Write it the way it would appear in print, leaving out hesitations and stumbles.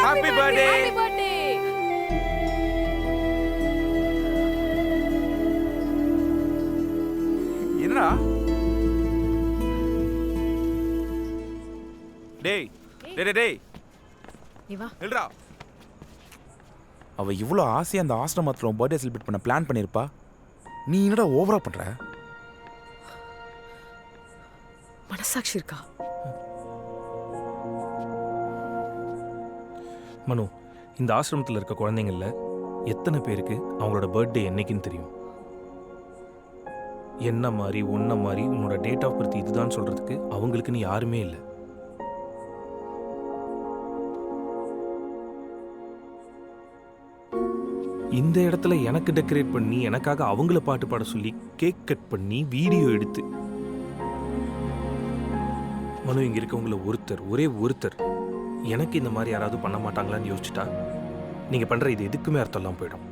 Happy birthday. Happy birthday. என்னடா டேய் டேய் டேய் நீ வா. நில்றா. அவ இவ்வளோ ஆசையா அந்த ஆசிரமத்தில் பர்த்டே செலிப்ரேட் பண்ண பிளான் பண்ணியிருப்பா. நீ என்னடா ஓவரா பண்ற? மனசாட்சி இருக்கா? மனு, இந்த ஆசிரமத்தில் இருக்க குழந்தைங்கள எத்தனை பேருக்கு அவங்களோட பர்த்டே என்னைக்குன்னு தெரியும்? என்ன மாதிரி உன்ன மாதிரி உன்னோட டேட் ஆஃப் பர்த் இதுதான் சொல்றதுக்கு அவங்களுக்குன்னு யாருமே இல்லை. இந்த இடத்துல எனக்கு டெக்கரேட் பண்ணி எனக்காக அவங்கள பாட்டு பாட சொல்லி கேக் கட் பண்ணி வீடியோ எடுத்து மனு, இங்க இருக்கவங்கள ஒரே ஒருத்தர் எனக்கு இந்த மாதிரி யாராவது பண்ண மாட்டாங்களான்னு யோசிச்சுட்டா நீங்க பண்ற இது எதுக்குமே அர்த்தம் எல்லாம் போயிடும்.